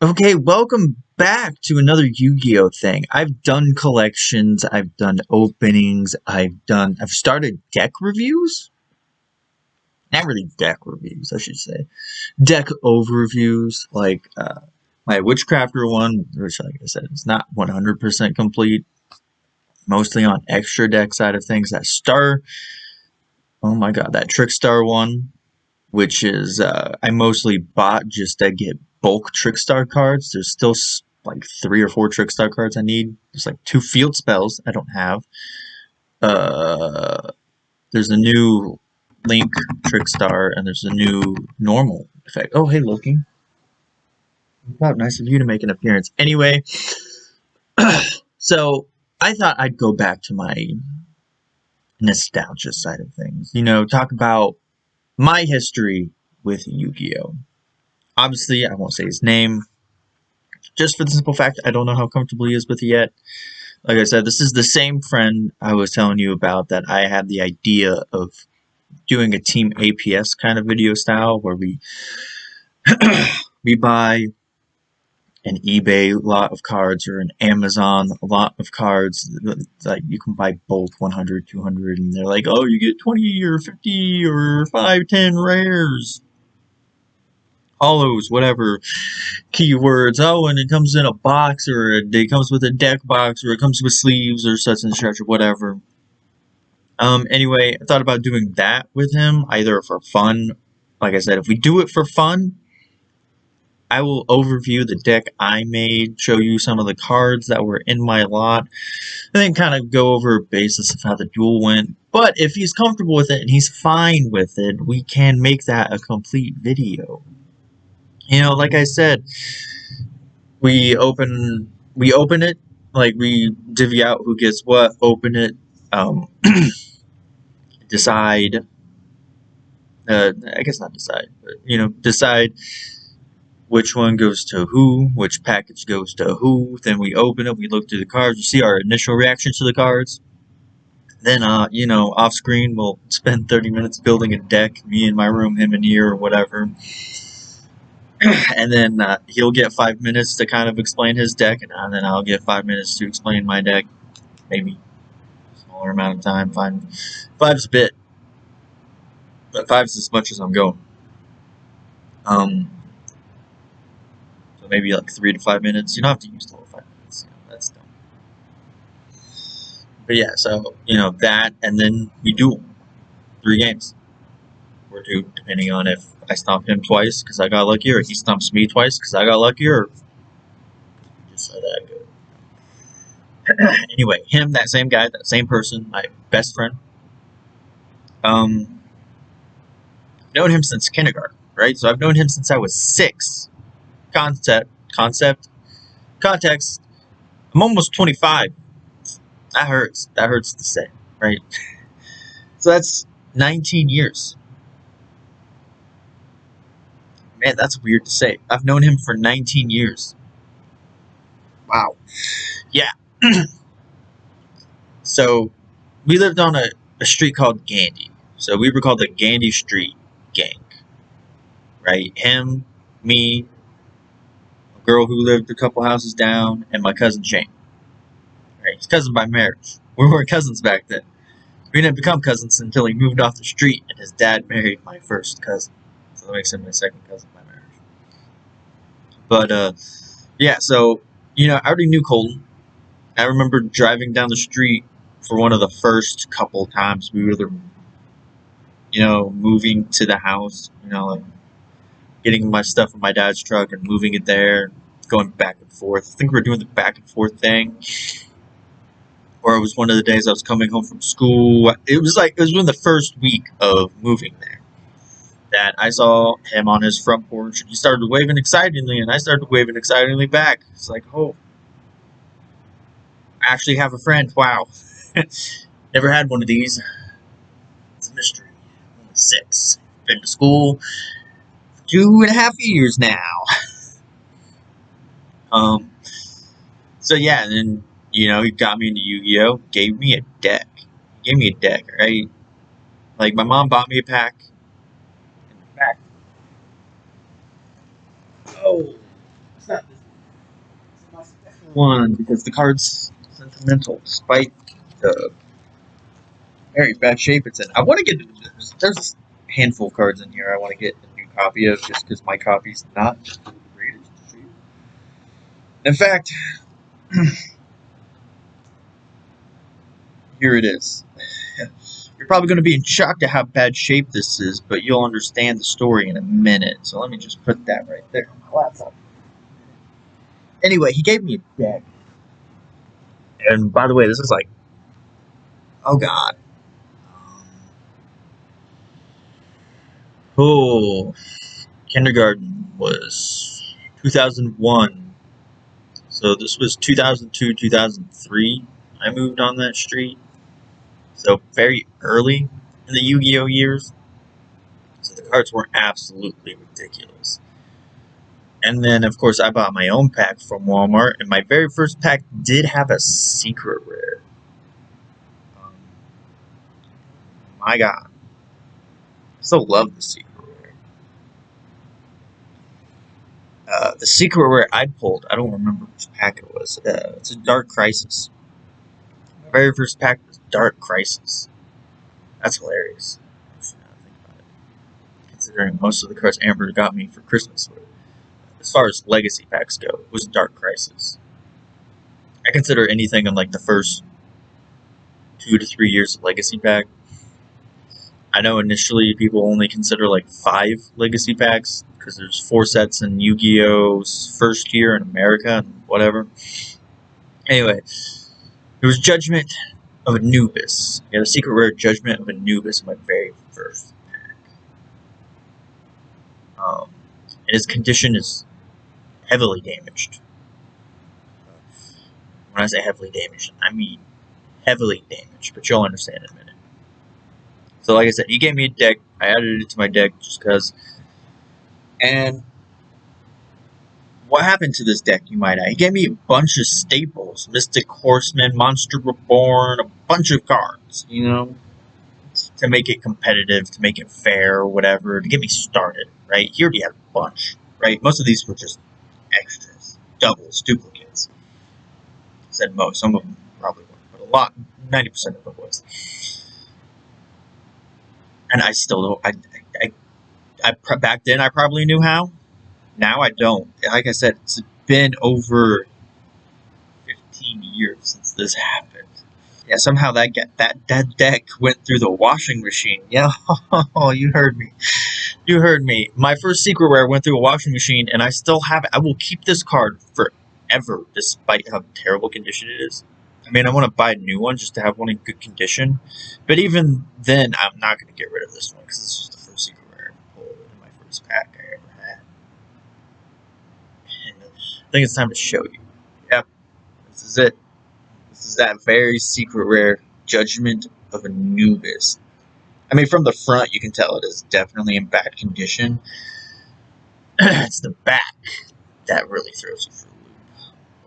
Okay, welcome back to another Yu-Gi-Oh thing. I've done collections, I've done openings, I've started deck reviews. Not really deck reviews, I should say. Deck overviews, like my Witchcrafter one, which, like I said, is not 100% complete. Mostly on extra deck side of things. That Star, oh my god, that Trickstar one, which is I mostly bought just to get bulk Trickstar cards. There's still like 3 or 4 Trickstar cards I need. There's like 2 field spells I don't have. Uh, there's a new Link Trickstar and there's a new normal effect. Oh, hey Loki. Wow, nice of you to make an appearance. Anyway, so I thought I'd go back to my nostalgia side of things. Talk about my history with Yu-Gi-Oh! Obviously, I won't say his name, just for the simple fact I don't know how comfortable he is with it yet. Like I said, this is the same friend I was telling you about that I had the idea of doing a team APS kind of video style where we buy an eBay lot of cards or an Amazon lot of cards. Like you can buy bulk 100, 200, and they're like, oh, you get 20 or 50 or 5, 10 rares, hollows, whatever keywords. Oh, and it comes in a box, or it comes with a deck box, or it comes with sleeves, or such and such, or whatever. Anyway, I thought about doing that with him, either for fun. Like I said, if we do it for fun, I will overview the deck I made, show you some of the cards that were in my lot, and then kind of go over a basis of how the duel went. But if he's comfortable with it and he's fine with it, we can make that a complete video. Like I said, we open it, like we divvy out who gets what, open it, um, decide. I guess not decide, but decide which one goes to who, which package goes to who. Then we open it, we look through the cards, we see our initial reaction to the cards. Then, off screen, we'll spend 30 minutes building a deck, me in my room, him in here, or whatever. And then he'll get 5 minutes to kind of explain his deck, and then I'll get 5 minutes to explain my deck. Maybe a smaller amount of time. Five's a bit, but five's as much as I'm going. So maybe like 3 to 5 minutes. You don't have to use the whole 5 minutes. That's dumb. But yeah, so that, and then we duel 3 games or 2, depending on if I stomp him twice because I got lucky, or he stomps me twice because I got lucky, or just so that good. Anyway, him, that same guy, that same person, my best friend. Known him since kindergarten, right? So I've known him since I was 6. Context. I'm almost 25. That hurts. That hurts to say, right? So that's 19 years. Man, that's weird to say. I've known him for 19 years. Wow. Yeah. So we lived on a street called Gandy. So we were called the Gandy Street Gang, right? Him, me, a girl who lived a couple houses down, and my cousin Shane. Right? He's cousin by marriage. We weren't cousins back then. We didn't become cousins until he moved off the street and his dad married my first cousin. So that makes him my second cousin by marriage. But yeah, so I already knew Colton. I remember driving down the street for one of the first couple times we were, moving to the house. Like getting my stuff in my dad's truck and moving it there, going back and forth. I think we were doing the back and forth thing. Or it was one of the days I was coming home from school. It was one of the first week of moving there that I saw him on his front porch, and he started waving excitedly, and I started waving excitedly back. It's like, oh, I actually have a friend. Wow. Never had one of these. It's a mystery. I'm only 6. Been to school for 2.5 years now. So yeah, and then he got me into Yu-Gi-Oh. Gave me a deck. Right? Like my mom bought me a pack. Oh, got this one because the card's sentimental, despite the very bad shape it's in. I want to get there's a handful of cards in here I want to get a new copy of just because my copy's not the greatest shape. In fact, here it is. You're probably going to be in shock at how bad shape this is, but you'll understand the story in a minute. So let me just put that right there on my laptop. Anyway, he gave me a deck. And by the way, this is like, oh god. Oh, kindergarten was 2001. So this was 2002, 2003. I moved on that street. So very early in the Yu-Gi-Oh years. So the cards were absolutely ridiculous. And then, of course, I bought my own pack from Walmart, and my very first pack did have a secret rare. Um, my God. I still love the secret rare. The secret rare I pulled, I don't remember which pack it was. It's a Dark Crisis. My very first pack was Dark Crisis. That's hilarious. Actually, now I think about it. Considering most of the cards Amber got me for Christmas were, as far as legacy packs go, was Dark Crisis. I consider anything in like the first 2 to 3 years of legacy pack. I know initially people only consider like 5 legacy packs because there's 4 sets in Yu-Gi-Oh's first year in America and whatever. Anyway, it was Judgment of Anubis. I got a secret rare Judgment of Anubis in my very first pack. And his condition is heavily damaged. When I say heavily damaged, I mean heavily damaged, but you'll understand in a minute. So like I said, he gave me a deck. I added it to my deck just because. And what happened to this deck, you might ask? He gave me a bunch of staples. Mystic Horseman, Monster Reborn, a bunch of cards, you know, to make it competitive, to make it fair, or whatever, to get me started, right? He already had a bunch, right? Most of these were just extras, doubles, duplicates. I said most. Some of them probably weren't, but a lot, 90% of it was. And I still don't, back then I probably knew how. Now I don't. Like I said, it's been over 15 years since this happened. Yeah, somehow that deck went through the washing machine. Yeah, you heard me. You heard me. My first secret rare went through a washing machine, and I still have it. I will keep this card forever, despite how terrible condition it is. I mean, I want to buy a new one just to have one in good condition. But even then, I'm not going to get rid of this one because this was the first secret rare I pulled in my first pack I ever had. And I think it's time to show you. Yep, this is it. This is that very secret rare Judgment of Anubis. I mean, from the front, you can tell it is definitely in bad condition. It's the back that really throws you for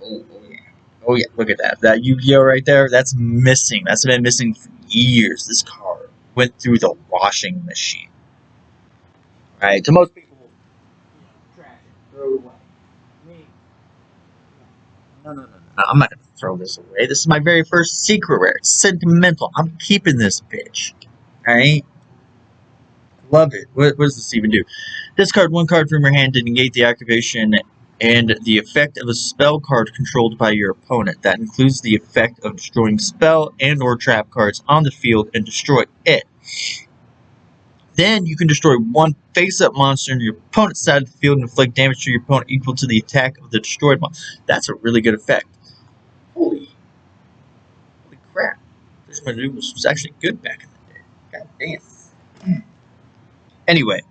a loop. Oh yeah. Oh yeah, look at that. That Yu-Gi-Oh right there, that's missing. That's been missing for years. This card went through the washing machine. Right? To most people, trash it, throw it away. Me, no. I'm not gonna throw this away. This is my very first secret rare. It's sentimental. I'm keeping this bitch. Alright? Love it. What does this even do? Discard 1 card from your hand to negate the activation and the effect of a spell card controlled by your opponent. That includes the effect of destroying spell and or trap cards on the field and destroy it. Then you can destroy 1 face-up monster on your opponent's side of the field and inflict damage to your opponent equal to the attack of the destroyed monster. That's a really good effect. Holy crap. This maneuver was actually good back in the day. God damn. Anyway,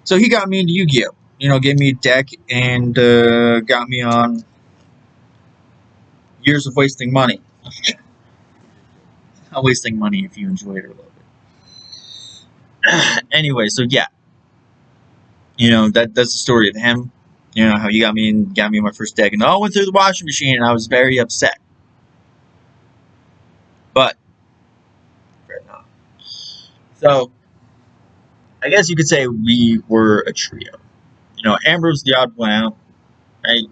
so he got me into Yu-Gi-Oh! You know, gave me a deck and got me on years of wasting money. Not wasting money if you enjoy it or love it. Anyway, so yeah. You know, that's the story of him. You know, how he got me in my first deck and all went through the washing machine and I was very upset. But right now. So I guess you could say we were a trio. You know, Amber was the odd one out, right?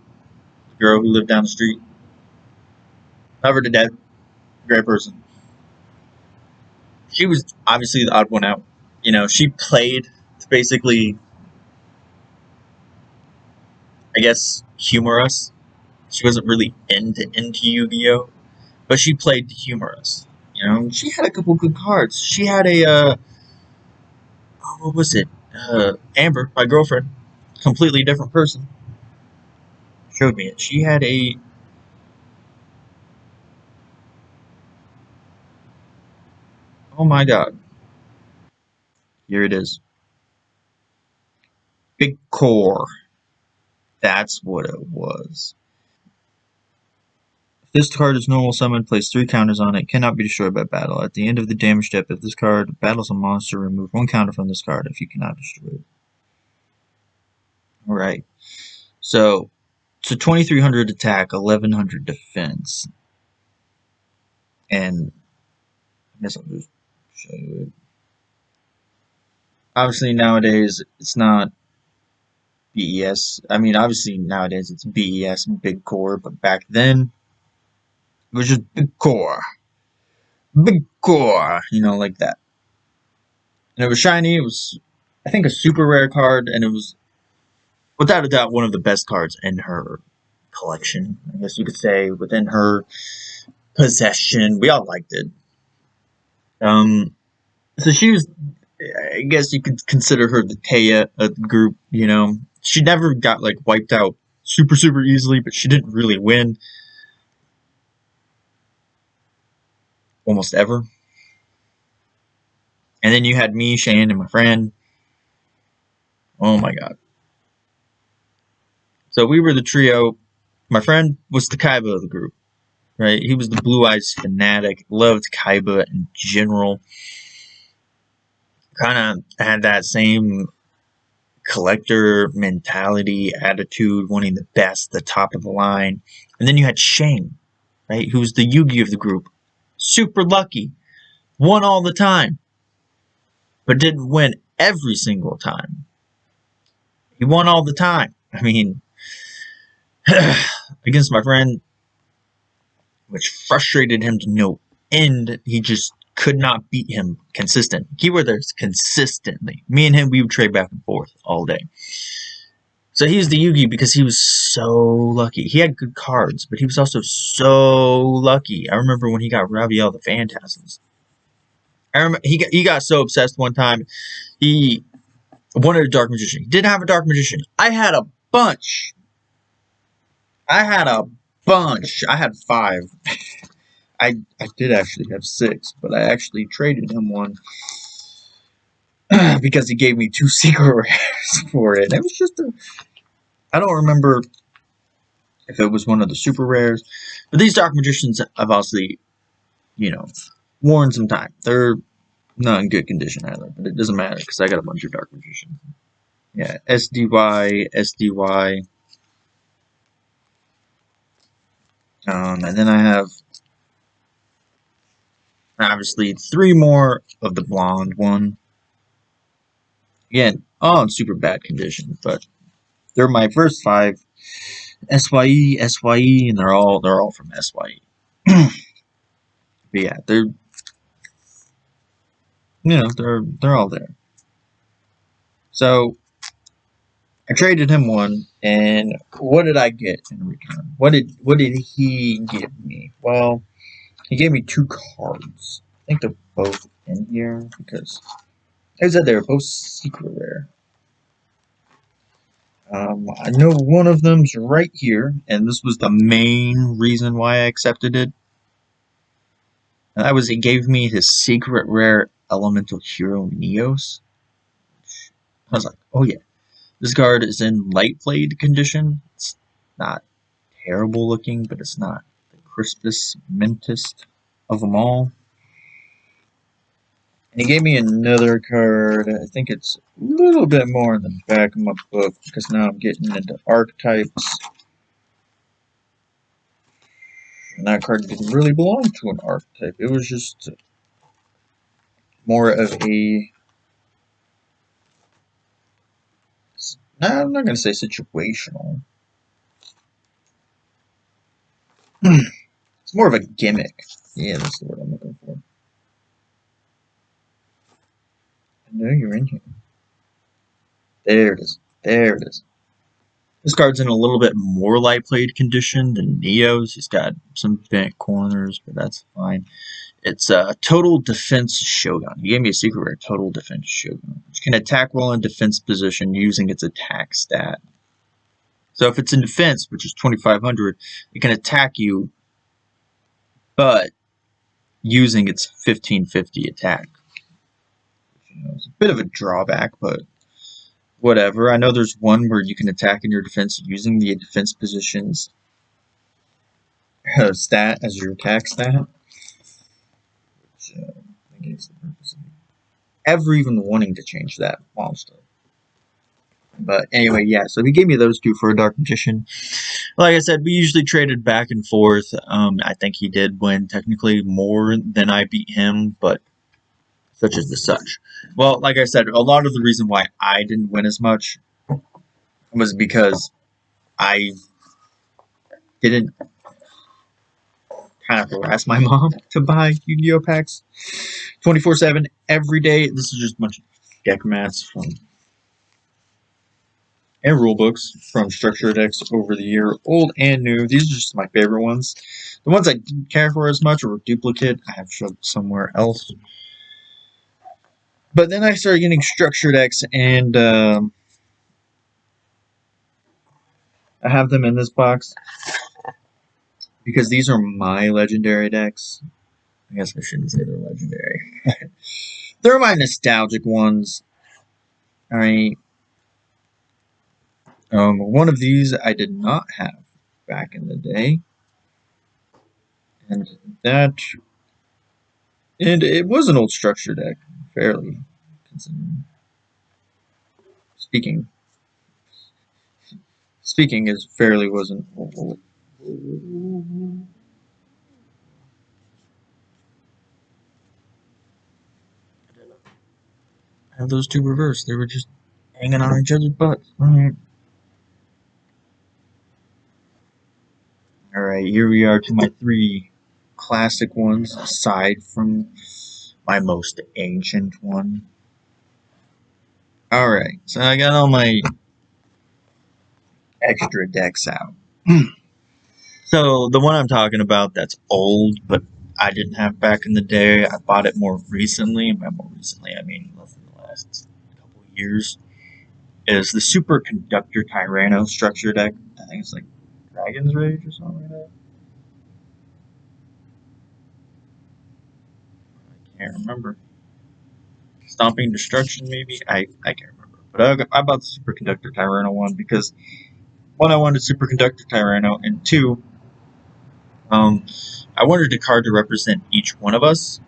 girl who lived down the street. Love her to death. Great person. She was obviously the odd one out. You know, she played to basically, I guess, humor us. She wasn't really into Yu-Gi-Oh, but she played to humor us. You know, she had a couple good cards. She had a what was it? Amber, my girlfriend, completely different person. Showed me it. She had a, oh my god, here it is. Big core. That's what it was. If this card is normal summon, place 3 counters on it. Cannot be destroyed by battle. At the end of the damage step, if this card battles a monster, remove 1 counter from this card if you cannot destroy it. Alright. So, it's a 2300 attack, 1100 defense. And I guess I'll just show you it. Obviously, nowadays, it's not BES. I mean, obviously, nowadays, it's BES and Big Core, but back then, it was just Big Core. Big Core! You know, like that. And it was shiny. It was, I think, a super rare card, and it was, without a doubt, one of the best cards in her collection. I guess you could say, within her possession. We all liked it. Um, so she was, I guess you could consider her the Taya of the group, you know. She never got, like, wiped out super easily, but she didn't really win almost ever. And then you had me, Shane, and my friend. Oh my god. So we were the trio. My friend was the Kaiba of the group, right? He was the Blue Eyes fanatic, loved Kaiba in general. Kind of had that same collector mentality, attitude, wanting the best, the top of the line. And then you had Shane, right? Who was the Yugi of the group. Super lucky. Won all the time. But didn't win every single time. He won all the time. I mean, against my friend, which frustrated him to no end. He just could not beat him consistent. Keyword there is consistently. Me and him, we would trade back and forth all day. So he was the Yugi because he was so lucky. He had good cards, but he was also so lucky. I remember when he got Raviel the Phantasms. I remember he got so obsessed one time. He wanted a Dark Magician. He didn't have a Dark Magician. I had a bunch. I had a bunch. I had 5. I did actually have 6, but I actually traded him one because he gave me 2 secret rares for it. It was just a, I don't remember if it was one of the super rares, but these Dark Magicians have obviously, you know, worn some time. They're not in good condition either, but it doesn't matter because I got a bunch of Dark Magicians. Yeah, SDY, SDY. And then I have obviously 3 more of the blonde one. Again, all in super bad condition, but they're my first 5. SYE, SYE, and they're all from SYE. But yeah, they're all there. So I traded him one, and what did I get in return? What did he give me? Well, he gave me 2 cards. I think they're both in here because I said they were both secret rare. I know one of them's right here, and this was the main reason why I accepted it. And that was he gave me his secret rare elemental hero Neos. I was like, oh yeah, this card is in light played condition. It's not terrible looking, but it's not the crispest, mintest of them all. And he gave me another card. I think it's a little bit more in the back of my book because now I'm getting into archetypes. And that card didn't really belong to an archetype. It was just more of a, I'm not going to say situational. It's more of a gimmick. Yeah, that's the word I'm looking for. I know you're in here. There it is. There it is. This card's in a little bit more light played condition than Neo's. He's got some bent corners, but that's fine. It's a Total Defense Shogun. He gave me a secret rare, Total Defense Shogun, which can attack while in defense position using its attack stat. So if it's in defense, which is 2500, it can attack you, but using its 1550 attack. It's a bit of a drawback, but whatever. I know there's one where you can attack in your defense using the defense position's stat as your attack stat, which negates the purpose of ever even wanting to change that monster. But anyway, yeah, so he gave me those two for a Dark Magician. Like I said, we usually traded back and forth. I think he did win technically more than I beat him, but such is the such. Well, like I said, a lot of the reason why I didn't win as much was because I didn't kind of harass my mom to buy Yu-Gi-Oh packs 24/7 every day. This is just a bunch of deck mats from and rule books from Structure Decks over the year, old and new. These are just my favorite ones. The ones I didn't care for as much or duplicate, I have shoved somewhere else. But then I started getting Structure Decks, and I have them in this box because these are my legendary decks. I guess I shouldn't say they're legendary. They're my nostalgic ones. Alright. One of these I did not have back in the day. And it was an old structure deck, fairly, considering. Speaking is fairly wasn't old. I have those two reversed. They were just hanging on each other's butts. Alright, here we are to my three classic ones, aside from my most ancient one. Alright, so I got all my extra decks out. So the one I'm talking about that's old, but I didn't have back in the day, I bought it more recently. By more recently, I mean within the last couple of years, is the Superconductor Tyranno structure deck. I think it's like Dragon's Rage or something like that. I can't remember. Stomping Destruction, maybe? I can't remember. But I bought the Superconductor Tyranno one because, one, I wanted Superconductor Tyranno, and two, I wanted a card to represent each one of us.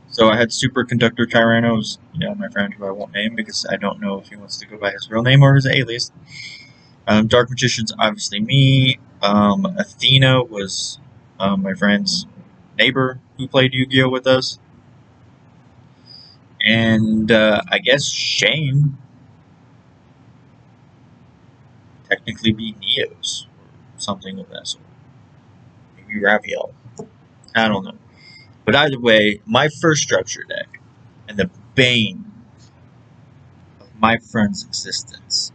So I had Superconductor Tyranno's, my friend who I won't name because I don't know if he wants to go by his real name or his alias. Dark Magician's obviously me. Athena was my friend's neighbor who played Yu-Gi-Oh with us. And I guess Shane technically be Neos or something of that sort. Maybe Raviel. I don't know. But either way, my first structure deck and the bane of my friend's existence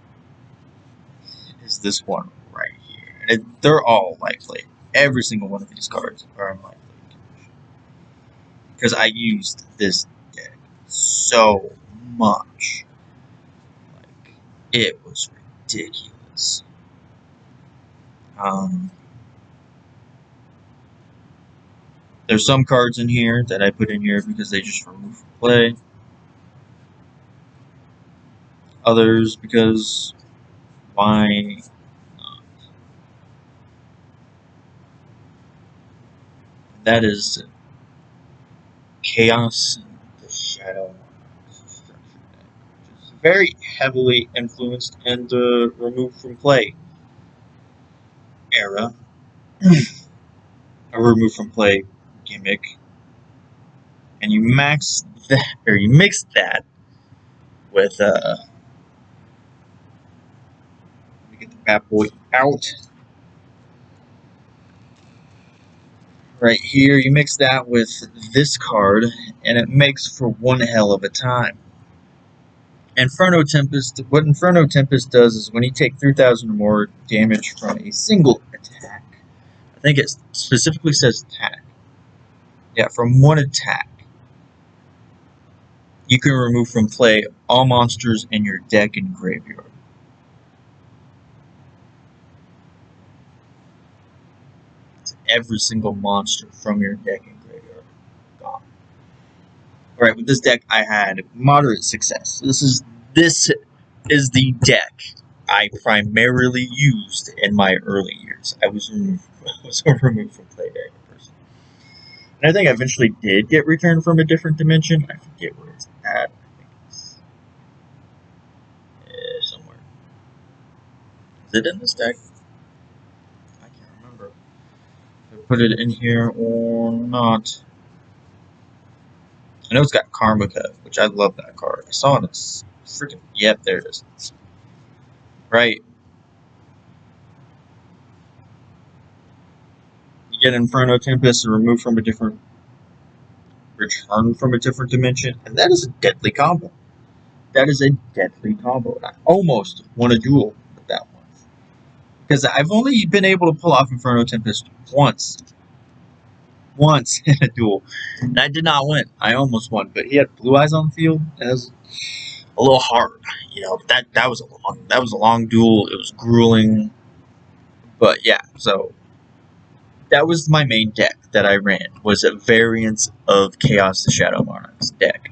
is this one right here. And they're all light plate. Every single one of these cards are in light plate condition. Because I used this deck so much. Like, it was ridiculous. There's some cards in here that I put in here because they just remove from play. Others because why not? That is Chaos and the Shadow structure deck, which is very heavily influenced in the remove from play era. A remove from play gimmick. And you max that, or you mix that with let me get the bad boy out. Right here, you mix that with this card, and it makes for one hell of a time. Inferno Tempest, what Inferno Tempest does is when you take 3,000 or more damage from a single attack, I think it specifically says attack. Yeah, from one attack, you can remove from play all monsters in your deck and graveyard. It's every single monster from your deck and graveyard. Gone. Alright, with this deck I had moderate success. This is the deck I primarily used in my early years. I was removed from play very first. And I think I eventually did get returned from a different dimension. I forget where it's at. I think it's somewhere. Is it in this deck? I can't remember if I put it in here or not. I know it's got Karmika, which I love that card. I saw it. It's freaking. Yep, there it is. Right. You get Inferno Tempest and return from a different dimension, and that is a deadly combo. That is a deadly combo. I almost won a duel with that one. Because I've only been able to pull off Inferno Tempest once in a duel. And I did not win. I almost won, but he had Blue Eyes on the field. It was a little hard, that was a long duel. It was grueling, but yeah. So that was my main deck that I ran. Was a variant of Chaos the Shadow Monarchs deck,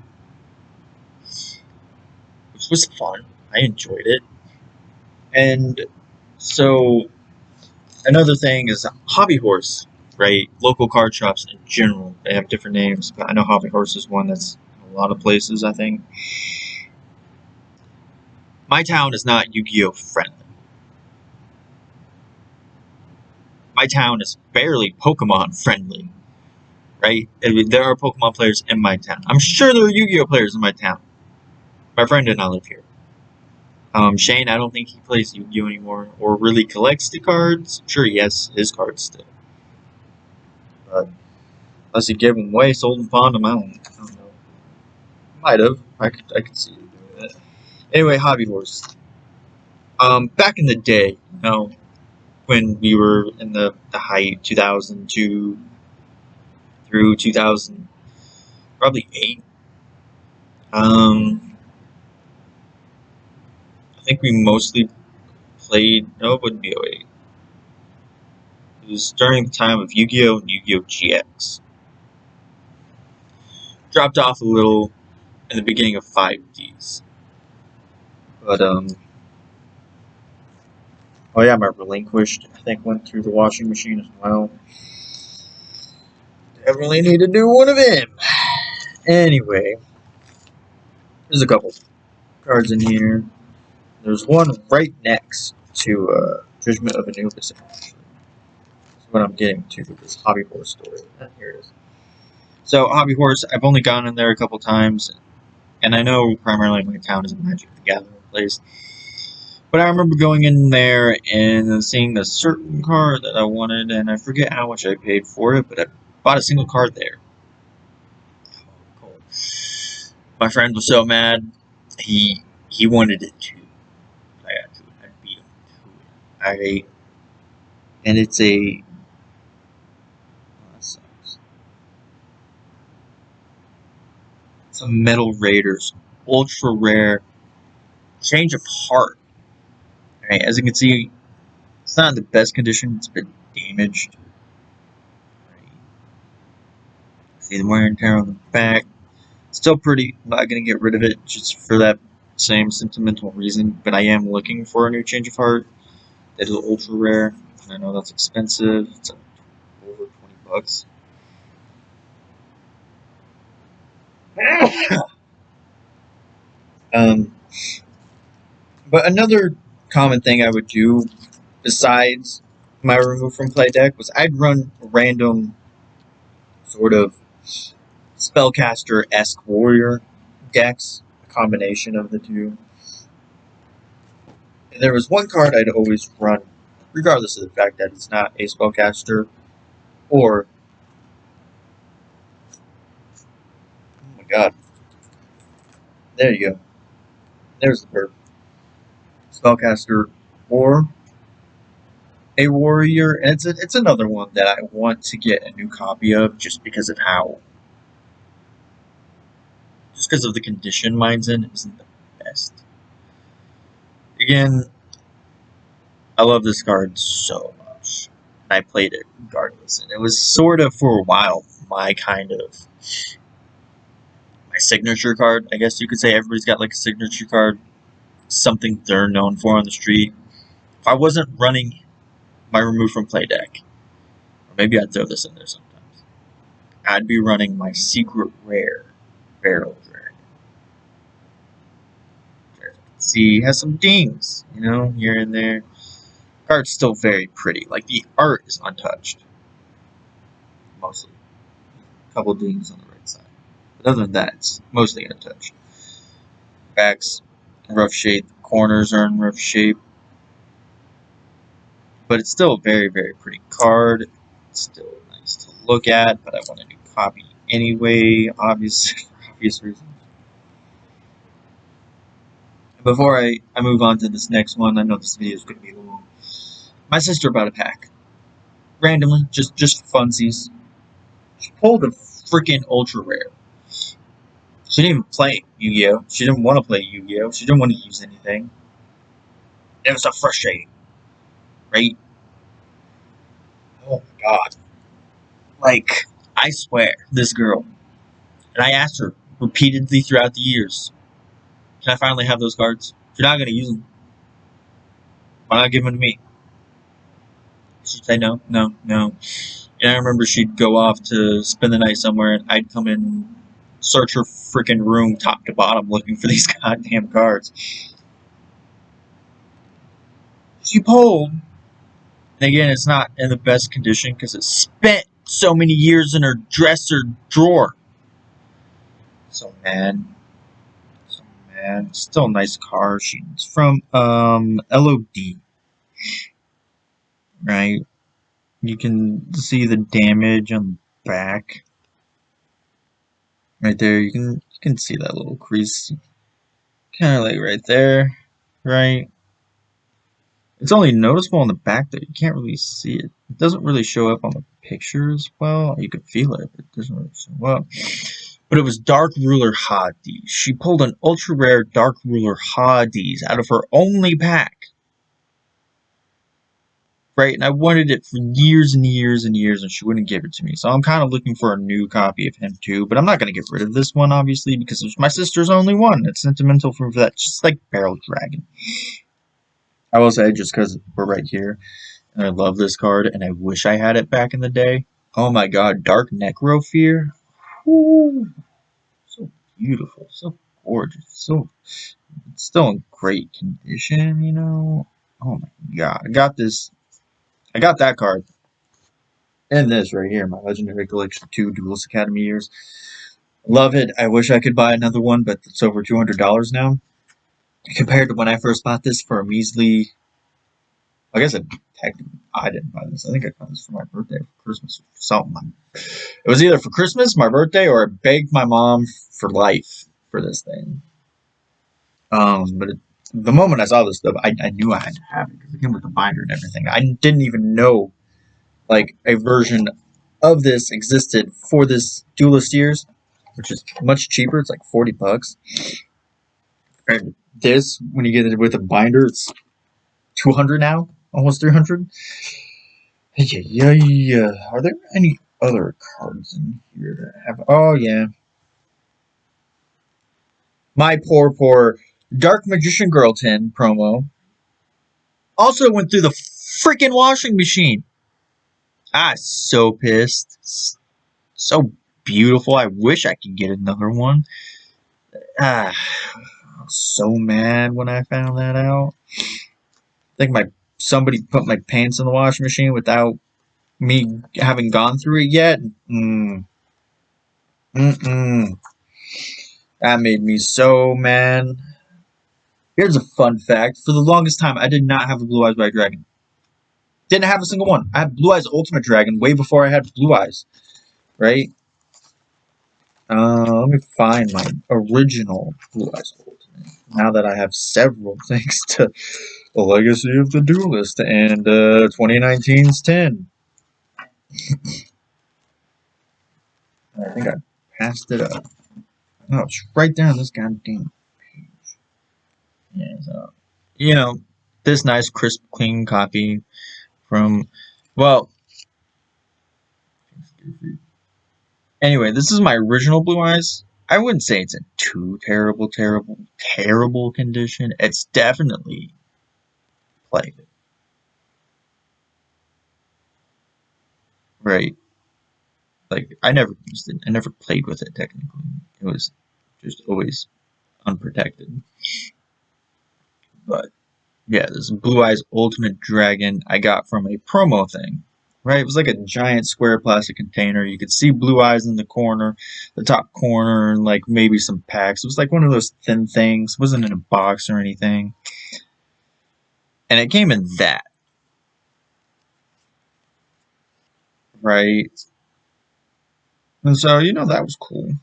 which was fun. I enjoyed it, and so another thing is Hobby Horse. Right, local card shops in general, they have different names, but I know Hobby Horse is one that's in a lot of places, I think. My town is not Yu-Gi-Oh! Friendly. My town is barely Pokemon friendly, right? I mean, there are Pokemon players in my town. I'm sure there are Yu-Gi-Oh! Players in my town. My friend did not live here. Shane, I don't think he plays Yu-Gi-Oh! Anymore, or really collects the cards. Sure, he has his cards still. But unless he gave them away, sold them, pawned them, I don't know. Might have. I could see you doing that. Anyway, Hobby Horse. Back in the day, when we were in the height, 2002 through 2000, probably 8. I think we mostly played. No, it wouldn't be 08. It was during the time of Yu-Gi-Oh! And Yu-Gi-Oh! GX. Dropped off a little in the beginning of 5Ds. But, oh yeah, my Relinquished, I think, went through the washing machine as well. Definitely need to do one of them. Anyway, there's a couple cards in here. There's one right next to Judgment of Anubis. That's what I'm getting to with this Hobby Horse story. Here it is. So, Hobby Horse, I've only gone in there a couple times, and I know primarily my town is a Magic the Gathering place. But I remember going in there and seeing a certain card that I wanted, and I forget how much I paid for it, but I bought a single card there. Cool. My friend was so mad, he wanted it too. I got to it. I beat him to it. And it's a... Oh, that sucks. It's a Metal Raiders ultra rare Change of Heart. Right, as you can see, it's not in the best condition. It's a bit damaged. Right. See the wear and tear on the back. Still pretty. I'm not going to get rid of it just for that same sentimental reason. But I am looking for a new Change of Heart that is ultra rare. And I know that's expensive. It's over $20. But another common thing I would do besides my remove from play deck was I'd run random sort of spellcaster-esque warrior decks, a combination of the two. And there was one card I'd always run, regardless of the fact that it's not a spellcaster or god. There you go. There's the perk. Spellcaster or a warrior, and it's another one that I want to get a new copy of just because of the condition mine's in isn't the best. Again, I love this card so much. I played it regardless, and it was sort of for a while my signature card. I guess you could say everybody's got like a signature card, something they're known for on the street. If I wasn't running my remove from play deck, or maybe I'd throw this in there sometimes, I'd be running my secret rare Barrel Dragon. See, has some dings, here and there. Card's still very pretty. Like, the art is untouched. Mostly. A couple dings on the right side. But other than that, it's mostly untouched. Back's in rough shape. Corners are in rough shape. But it's still a very, very pretty card. It's still nice to look at, but I want a new copy anyway, obviously, for obvious reasons. Before I move on to this next one, I know this video is going to be long. My sister bought a pack. Randomly, just for funsies. She pulled a freaking ultra rare. She didn't even play Yu-Gi-Oh! She didn't want to play Yu-Gi-Oh! She didn't want to use anything. It was so frustrating. Right? Oh my god. Like, I swear, this girl. And I asked her repeatedly throughout the years, can I finally have those cards? If you're not going to use them, why not give them to me? She'd say no. And I remember she'd go off to spend the night somewhere, and I'd come in, search her freaking room top to bottom looking for these goddamn cards. She pulled, and again, it's not in the best condition because it spent so many years in her dresser drawer. So man, still a nice card. She's from LOD, right? You can see the damage on the back. Right there, you can see that little crease, kind of like right there, right? It's only noticeable on the back though. You can't really see it. It doesn't really show up on the pictures well. You can feel it, but it doesn't really show up. But it was Dark Ruler Hades. She pulled an ultra rare Dark Ruler Hades out of her only pack. Right, and I wanted it for years and years and years, and she wouldn't give it to me. So I'm kind of looking for a new copy of him too. But I'm not going to get rid of this one, obviously, because it's my sister's only one. It's sentimental for that, just like Barrel Dragon. I will say, just because we're right here, and I love this card, and I wish I had it back in the day. Oh my god, Dark Necrofear. Ooh, so beautiful, so gorgeous, it's still in great condition, Oh my god, I got that card. And this right here, my Legendary Collection 2 Duelist Academy years. Love it. I wish I could buy another one, but it's over $200 now. Compared to when I first bought this for a measly... I guess I didn't buy this. I think I got this for my birthday, for Christmas, or something. It was either for Christmas, my birthday, or I begged my mom for life for this thing. But the moment I saw this stuff, I knew I had to have it because it came with the binder and everything. I didn't even know like a version of this existed for this Duelist years, which is much cheaper. It's like $40. And this, when you get it with a binder, it's $200 now, almost $300. Yeah. Are there any other cards in here that have? Oh yeah, my poor Dark Magician Girl 10 promo also went through the freaking washing machine. So pissed. So beautiful. I wish I could get another one. I was so mad when I found that out. I think somebody put my pants in the washing machine without me having gone through it yet. That made me so mad. Here's a fun fact. For the longest time, I did not have a Blue Eyes White Dragon. Didn't have a single one. I had Blue Eyes Ultimate Dragon way before I had Blue Eyes. Right? Let me find my original Blue Eyes Ultimate. Now that I have several thanks to the Legacy of the Duelist and 2019's 10. I think I passed it up. No, it's right there on this goddamn page. Yeah, so, you know, this nice, crisp, clean copy from, well, anyway, this is my original Blue Eyes. I wouldn't say it's in too terrible condition. It's definitely played, right? Like, I never used it. I never played with it, technically. It was just always unprotected. But, yeah, this Blue Eyes Ultimate Dragon I got from a promo thing. Right? It was like a giant square plastic container. You could see Blue Eyes in the corner, the top corner, and like maybe some packs. It was like one of those thin things. It wasn't in a box or anything. And it came in that. Right? And so, that was cool.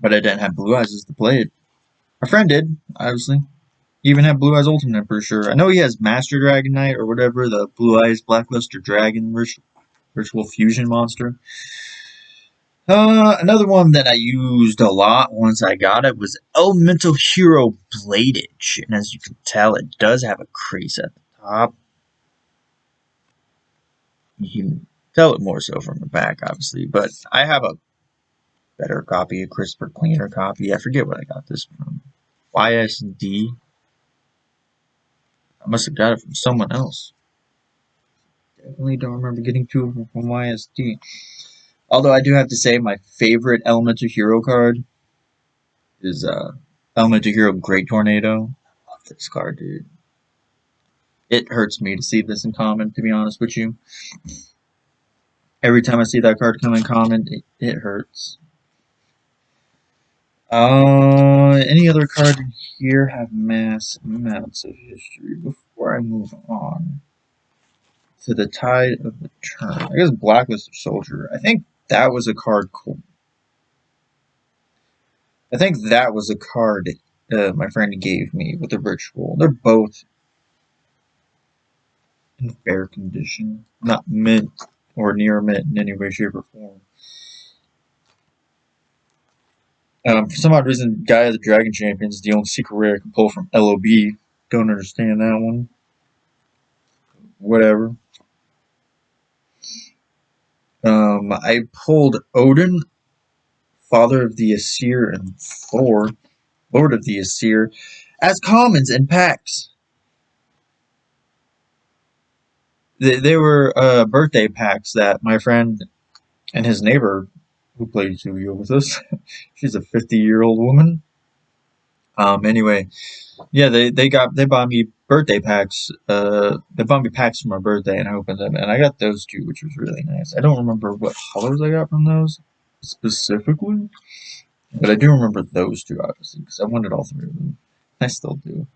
But I didn't have Blue Eyes to play it. My friend did, obviously. He even had Blue Eyes Ultimate for sure. I know he has Master Dragon Knight or whatever, the Blue Eyes Blackluster Dragon virtual fusion monster. Another one that I used a lot once I got it was Elemental Hero Bladage. And as you can tell, it does have a crease at the top. You can tell it more so from the back, obviously. But I have a better copy, a crisper, cleaner copy. I forget what I got this from. YSD. I must have got it from someone else. Definitely don't remember getting two of them from YSD. Although I do have to say my favorite Elemental Hero card is Elemental Hero Great Tornado. I love this card, dude. It hurts me to see this in common, to be honest with you. Every time I see that card come in common, it hurts. Any other card in here have mass amounts of history? Before I move on to the Tide of the Turn, I guess Blacklist of Soldier. I think that was a card cool. I think that was a card my friend gave me with the ritual. They're both in fair condition, not mint or near mint in any way, shape, or form. For some odd reason, Guy of the Dragon Champions is the only secret rare I can pull from LOB. Don't understand that one. Whatever. I pulled Odin, Father of the Aesir, and Thor, Lord of the Aesir, as commons in packs. They were birthday packs that my friend and his neighbor, who plays Yu-Gi-Oh with us, she's a 50-year-old woman. Anyway, yeah, they bought me birthday packs. They bought me packs for my birthday, and I opened them, and I got those two, which was really nice. I don't remember what colors I got from those specifically, but I do remember those two, obviously, because I wanted all three of them. I still do.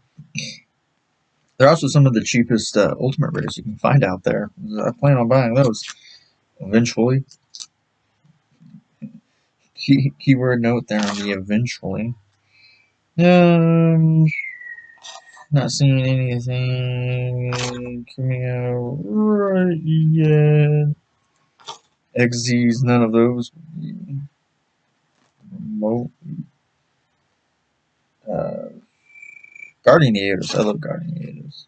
They're also some of the cheapest Ultimate Rares you can find out there. I plan on buying those eventually. Keyword note there on the eventually. Not seeing anything coming out right yet. XZs, none of those. Remote. Guardian-Eaters. I love Guardian-Eaters.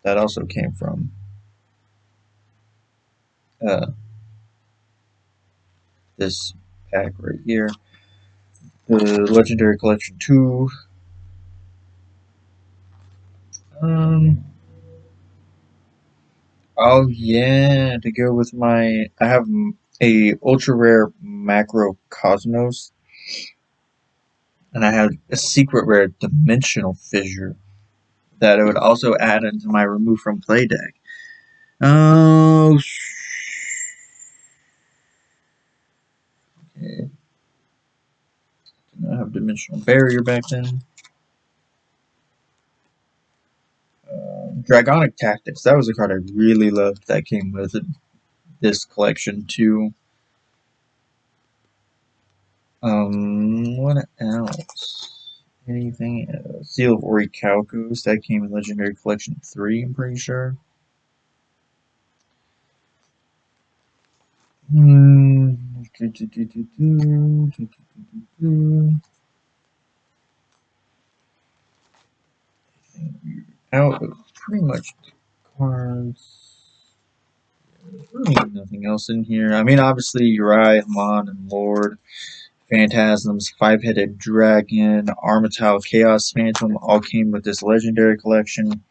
That also came from this pack right here. The Legendary Collection 2. Oh yeah, to go with my, I have a ultra rare Macro Cosmos, and I have a secret rare Dimensional Fissure that I would also add into my Remove from Play deck. Oh, okay. Did not have Dimensional Barrier back then. Dragonic Tactics, that was a card I really loved that came with it, this collection too. What else? Anything else? Seal of Orichalcos, that came in Legendary Collection 3, I'm pretty sure. Out of pretty much cards. Really nothing else in here. I mean, obviously, Uri, Haman, and Lord. Phantasms, Five-Headed Dragon, Armital, Chaos Phantom all came with this legendary collection.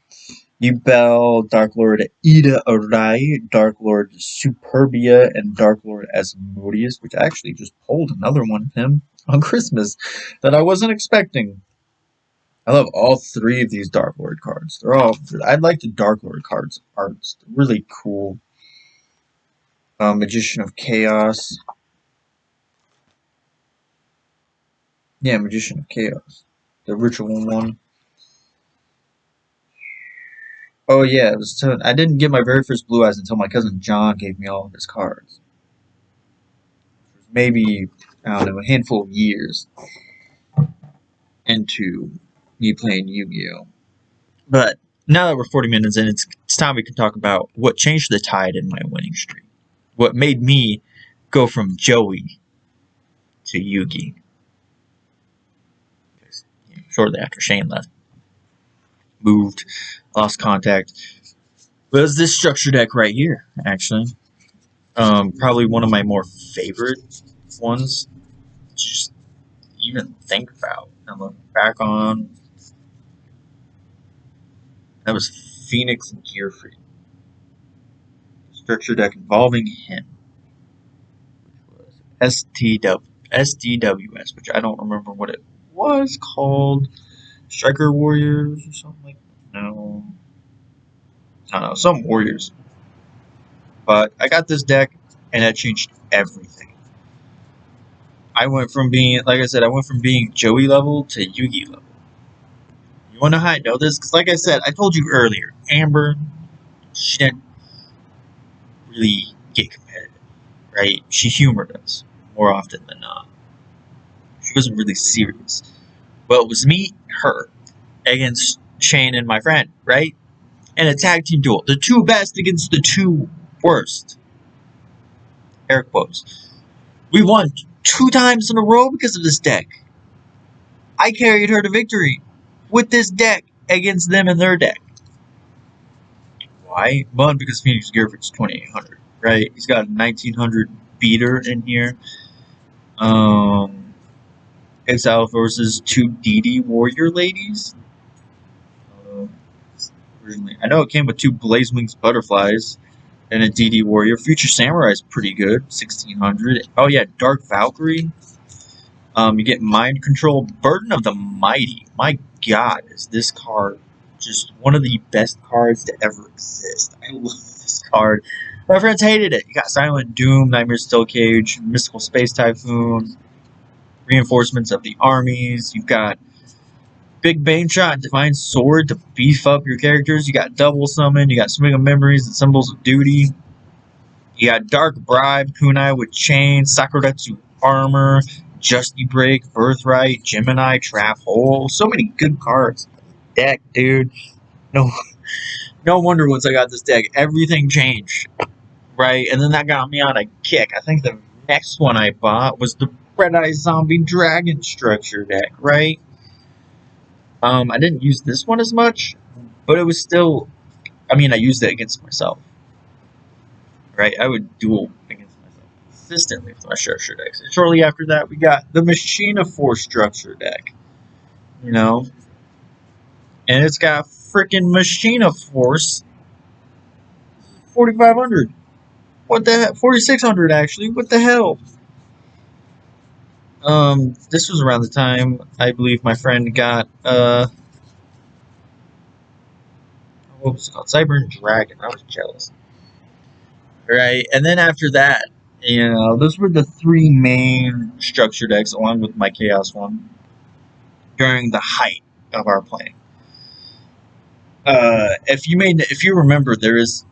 Yubel, Dark Lord Ida Arai, Dark Lord Superbia, and Dark Lord Asmodeus, which I actually just pulled another one of him on Christmas that I wasn't expecting. I love all three of these Dark Lord cards. I like the Dark Lord cards arts. They're really cool. Magician of Chaos. Yeah, Magician of Chaos. The ritual one. Oh yeah, I didn't get my very first Blue Eyes until my cousin John gave me all of his cards. Maybe, I don't know, a handful of years into me playing Yu-Gi-Oh! But now that we're 40 minutes in, it's time we can talk about what changed the tide in my winning streak. What made me go from Joey to Yugi. Shortly after Shane left. Moved, lost contact. But it was this structure deck right here, actually. Probably one of my more favorite ones. Just even think about and look back on. That was Phoenix Gearfried. Structure deck involving him. Which was SDWS, which I don't remember what it was called. Striker Warriors or something like that. No. I don't know, some Warriors. But I got this deck and that changed everything. I went from being, like I said, Joey level to Yugi level. You want to know how I know this? Because like I said, I told you earlier, Amber, she didn't really get competitive, right? She humored us more often than not. She wasn't really serious. But it was me, her, against Shane and my friend, right? And a tag team duel. The two best against the two worst. Air quotes. We won 2 times in a row because of this deck. I carried her to victory with this deck against them and their deck. Why? One, because Phoenix Gearfried's 2800, right? He's got a 1900 beater in here. Exile versus 2 DD Warrior Ladies. Originally, I know it came with 2 Blaze Wings Butterflies and a DD Warrior. Future Samurai is pretty good, 1600. Oh yeah, Dark Valkyrie. You get Mind Control, Burden of the Mighty. My God, is this card just one of the best cards to ever exist. I love this card. My friends hated it. You got Silent Doom, Nightmare Still Cage, Mystical Space Typhoon, Reinforcements of the Armies. You've got Big Bane Shot, Divine Sword to beef up your characters. You got Double Summon, you got Swing of Memories and Symbols of Duty. You got Dark Bribe, Kunai with Chain, Sakuretsu Armor, Justy Break, Birthright, Gemini, Trap Hole. So many good cards. Deck, dude. No wonder once I got this deck, everything changed. Right? And then that got me on a kick. I think the next one I bought was the Red Eye Zombie Dragon structure deck, right? I didn't use this one as much, but it was still, I mean, I used it against myself. Right? I would duel against myself consistently with my structure decks. And shortly after that, we got the Machina Force structure deck. You know? And it's got freaking Machina Force 4,500. What the heck? 4,600 actually. What the hell? This was around the time I believe my friend got what was it called? Cyber Dragon. I was jealous. Right, and then after that, you know, those were the 3 main structure decks along with my Chaos one during the height of our playing. If you remember, there is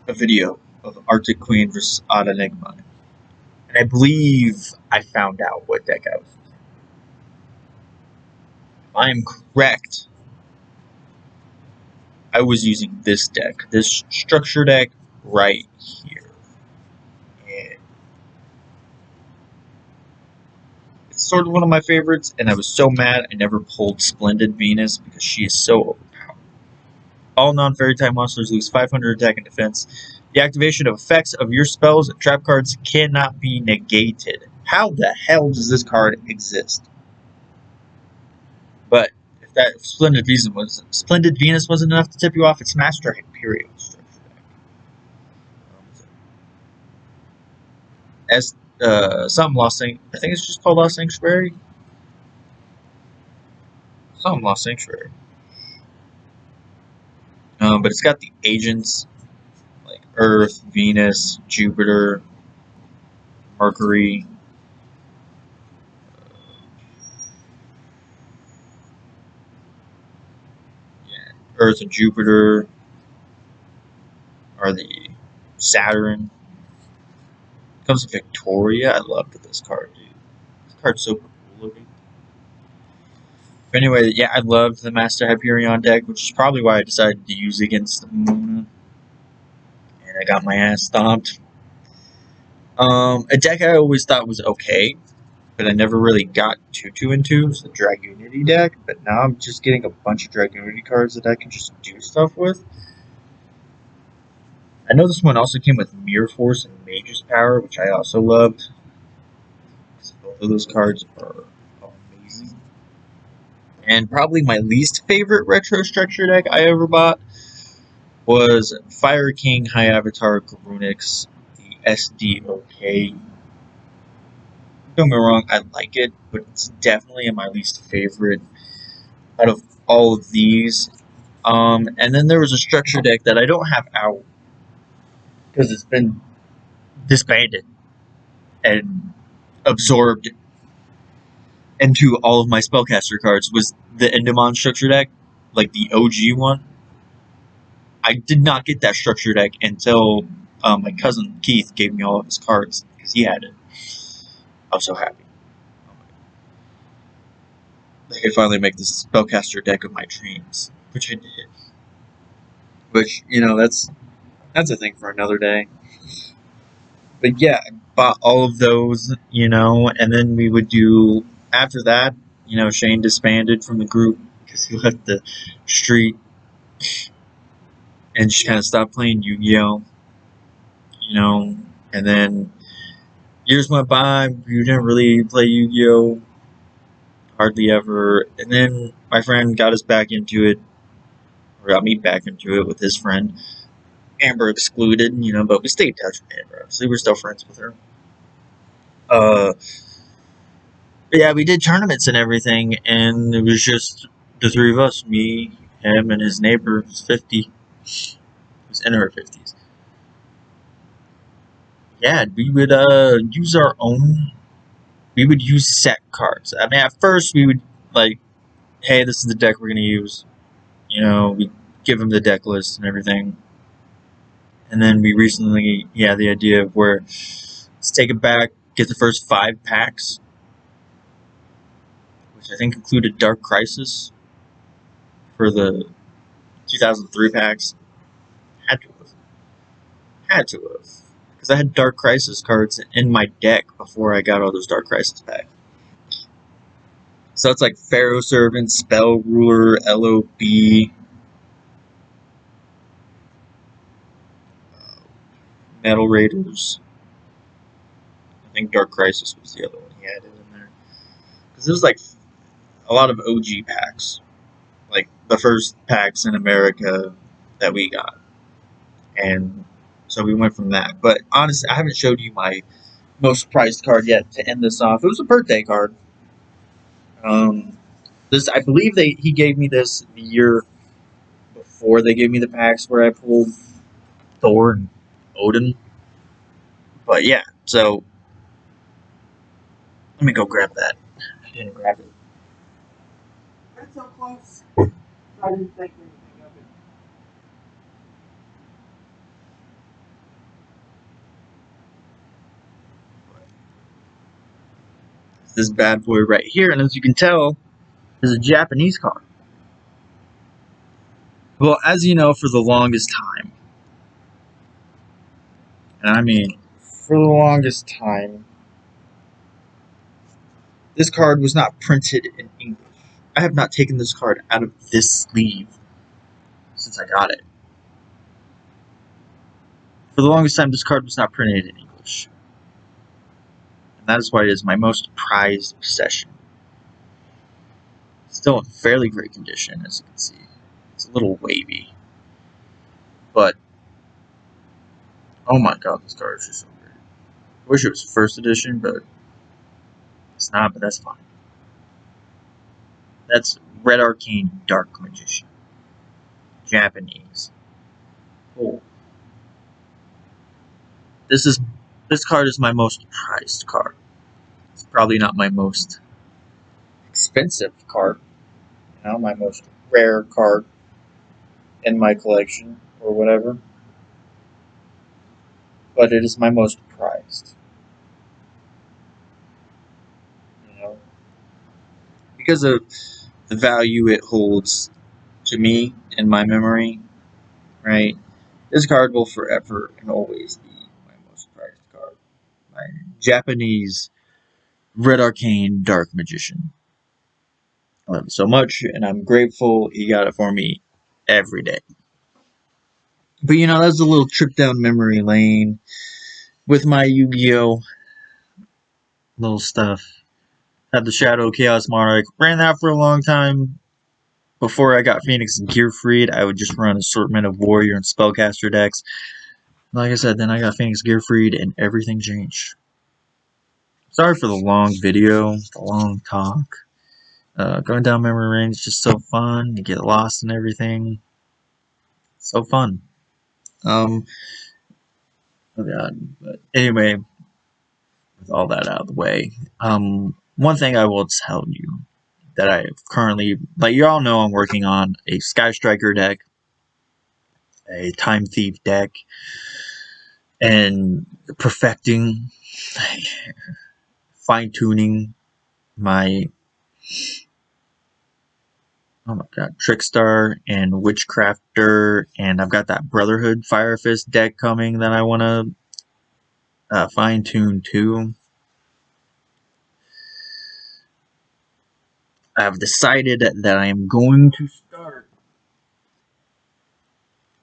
a video of Arctic Queen versus Odd Enigma. And I believe I found out what deck I was using. If I am correct, I was using this deck, this structure deck right here. And it's sort of one of my favorites, and I was so mad I never pulled Splendid Venus because she is so overpowered. All non-fairy type monsters lose 500 attack and defense. The activation of effects of your spells and trap cards cannot be negated. How the hell does this card exist? But if that Splendid Venus wasn't enough to tip you off, it's Master Hyperion structure deck. As something Lost I think it's just called Lost Sanctuary. Something Lost Sanctuary. But it's got the agents like Earth, Venus, Jupiter, Mercury. Yeah, Earth and Jupiter are the Saturn. It comes with Victoria. I loved this card, dude. This card's so cool looking. But anyway, yeah, I loved the Master Hyperion deck, which is probably why I decided to use against Mona. And I got my ass stomped. A deck I always thought was okay, but I never really got too into was the Dragunity deck. But now I'm just getting a bunch of Dragunity cards that I can just do stuff with. I know this one also came with Mirror Force and Mage's Power, which I also loved. Both of those cards are amazing. And probably my least favorite retro structure deck I ever bought was Fire King High Avatar Garunix, the SDOK. Don't get me wrong, I like it, but it's definitely my least favorite out of all of these. And then there was a structure deck that I don't have out because it's been disbanded and absorbed into all of my spellcaster cards. Was the Endemon structure deck, like the OG one. I did not get that structure deck until my cousin Keith gave me all of his cards because he had it. I was so happy. I could finally make this spellcaster deck of my dreams, which I did. Which that's a thing for another day. But yeah, I bought all of those, and then we would do after that. Shane disbanded from the group because he left the street and just kind of stopped playing Yu-Gi-Oh. And then years went by. We didn't really play Yu-Gi-Oh hardly ever. And then my friend got us back into it, or got me back into it with his friend. Amber excluded, but we stayed in touch with Amber. Obviously, we're still friends with her. Uh, yeah, we did tournaments and everything, and it was just the three of us, me, him, and his neighbor, who's 50, who's in her 50s. Yeah, we would use our own. We would use set cards. I mean, at first we would like, hey, this is the deck we're gonna use. We give them the deck list and everything. And then we recently had the idea of where let's take it back, get the first 5 packs, which I think included Dark Crisis for the 2003 packs. Had to have. Had to have. Because I had Dark Crisis cards in my deck before I got all those Dark Crisis packs. So it's like Pharaoh Servant, Spell Ruler, LOB, Metal Raiders. I think Dark Crisis was the other one he added in there. Because it was like a lot of OG packs. Like the first packs in America that we got. And so we went from that. But honestly, I haven't showed you my most prized card yet to end this off. It was a birthday card. This I believe he gave me this the year before they gave me the packs where I pulled Thor and Odin. But yeah, so let me go grab that. I didn't grab it. That's so close. I didn't think anything of it. this bad boy right here, and as you can tell, is a Japanese card. Well, as you know, for the longest time, and I mean for the longest time, this card was not printed in English. I have not taken this card out of this sleeve since I got it. For the longest time, this card was not printed in English. And that is why it is my most prized possession. Still in fairly great condition, as you can see. It's a little wavy. But, oh my god, this card is just so great. I wish it was first edition, but it's not, but that's fine. That's Red Arcane Dark Magician. Japanese. Oh. This card is my most prized card. It's probably not my most expensive card. You know, my most rare card in my collection or whatever. But it is my most prized. You know, because of the value it holds to me in my memory, right? This card will forever and always be my most prized card. My Japanese Red Arcane Dark Magician. I love it so much, and I'm grateful he got it for me every day. But you know, that's a little trip down memory lane with my Yu-Gi-Oh! Little stuff. Had the Shadow Chaos Monarch, ran that for a long time. Before I got Phoenix and Gearfried, I would just run an assortment of Warrior and Spellcaster decks. Like I said, then I got Phoenix Gearfried, and everything changed. Sorry for the long video, the long talk. Going down memory lane is just so fun. You get lost in everything. So fun. Oh god. But anyway, with all that out of the way, one thing I will tell you that I currently, like you all know, I'm working on a Sky Striker deck, a Time Thief deck, and perfecting, fine tuning my, oh my god, Trickstar and Witchcrafter, and I've got that Brotherhood Fire Fist deck coming that I want to fine tune too. I've decided that I am going to start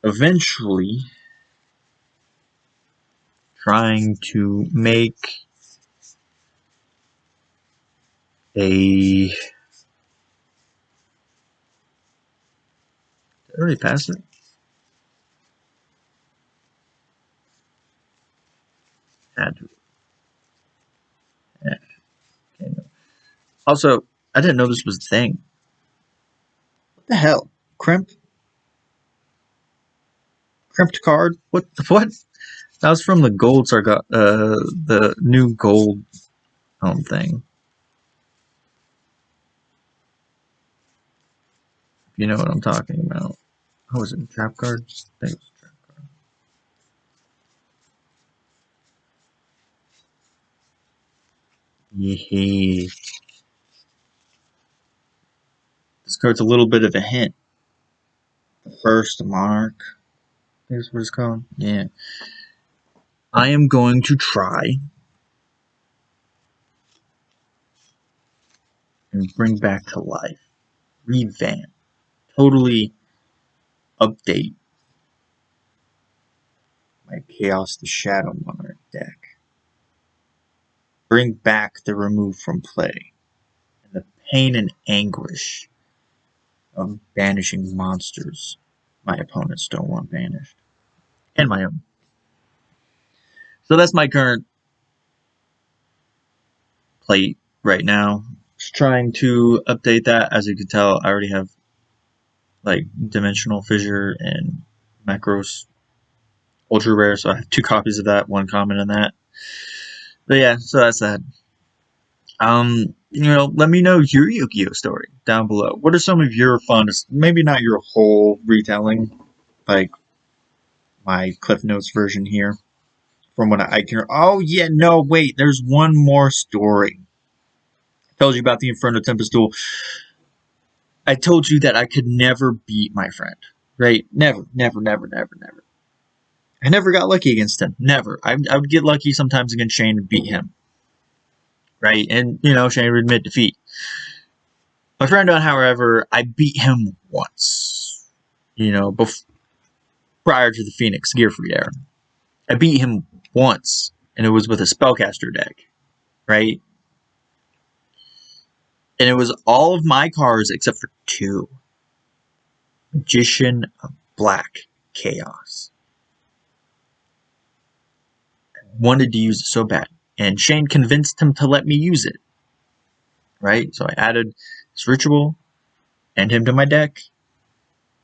eventually trying to make a. Did I already pass it? Had to. Yeah. Okay. Also, I didn't know this was a thing. What the hell? Crimped card? What? What? That was from the gold the new gold thing. If you know what I'm talking about. Oh, was it trap card? I think it was trap card. Yeah. This card's a little bit of a hint. The first Monarch. Here's what it's called. Yeah. I am going to try and bring back to life, revamp, totally update my Chaos the Shadow Monarch deck. Bring back the remove from play and the pain and anguish of banishing monsters my opponents don't want banished. And my own. So that's my current plate right now. Just trying to update that. As you can tell, I already have like Dimensional Fissure and Macros Ultra Rare, so I have 2 copies of that, 1 common in that. But yeah, so that's that. You know, let me know your Yu-Gi-Oh story down below. What are some of your funnest, maybe not your whole retelling, like my Cliff Notes version here, from what I can. Oh yeah, no, wait, there's one more story. Told you about the Inferno Tempest duel. I told you that I could never beat my friend. Right? Never. I never got lucky against him. Never. I would get lucky sometimes against Shane and beat him. Right? And, Shane would admit defeat. My friend, however, I beat him once. Prior to the Phoenix Gearfried era. I beat him once, and it was with a Spellcaster deck. Right? And it was all of my cards except for 2. Magician of Black Chaos. I wanted to use it so bad. And Shane convinced him to let me use it. Right? So I added this ritual and him to my deck.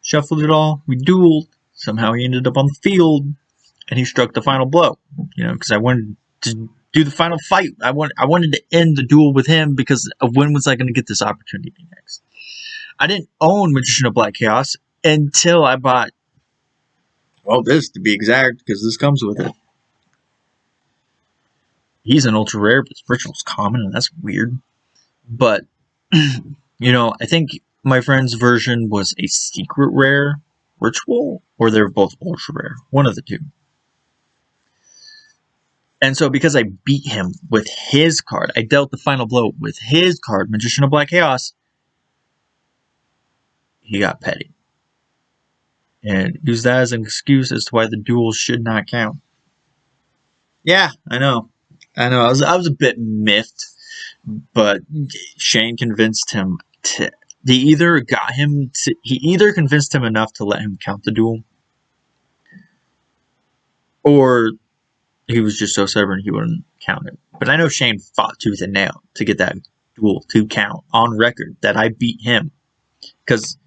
Shuffled it all. We dueled. Somehow he ended up on the field. And he struck the final blow. Because I wanted to do the final fight. I wanted to end the duel with him because of when was I going to get this opportunity next. I didn't own Magician of Black Chaos until I bought, this to be exact, because this comes with it. He's an ultra rare, but his ritual's common, and that's weird. But, I think my friend's version was a secret rare ritual, or they're both ultra rare. One of the two. And so because I beat him with his card, I dealt the final blow with his card, Magician of Black Chaos, he got petty. And used that as an excuse as to why the duel should not count. Yeah, I know. I was a bit miffed, but Shane convinced him to. He either convinced him enough to let him count the duel, or he was just so stubborn he wouldn't count it. But I know Shane fought tooth and nail to get that duel to count on record that I beat him. Because,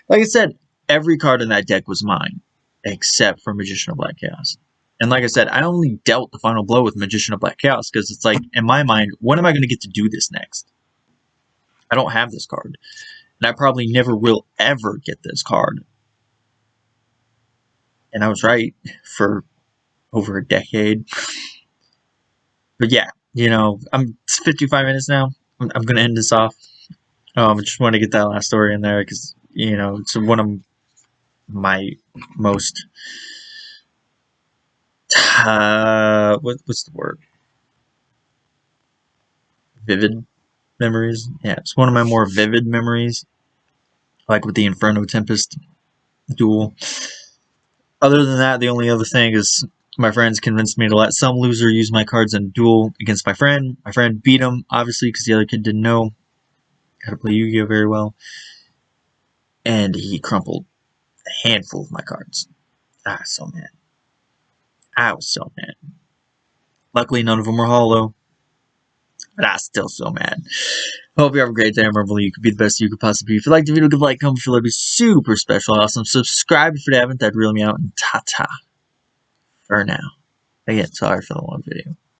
like I said, every card in that deck was mine, except for Magician of Black Chaos. And like I said, I only dealt the final blow with Magician of Black Chaos because it's like, in my mind, when am I going to get to do this next? I don't have this card. And I probably never will ever get this card. And I was right for over a decade. But yeah, it's 55 minutes now. I'm going to end this off. I just want to get that last story in there because, it's one of my most... what's the word? Vivid memories? Yeah, it's one of my more vivid memories. Like with the Inferno Tempest duel. Other than that, the only other thing is my friends convinced me to let some loser use my cards in a duel against my friend. My friend beat him, obviously, because the other kid didn't know how to play Yu-Gi-Oh! Very well. And he crumpled a handful of my cards. I was so mad. Luckily, none of them were hollow. But I was still so mad. Hope you have a great day. Remember, you could be the best you could possibly be. If you liked the video, give a like, comment, feel that'd be super special, awesome. Subscribe if you haven't. That'd really me out. And ta-ta for now. Again, sorry for the long video.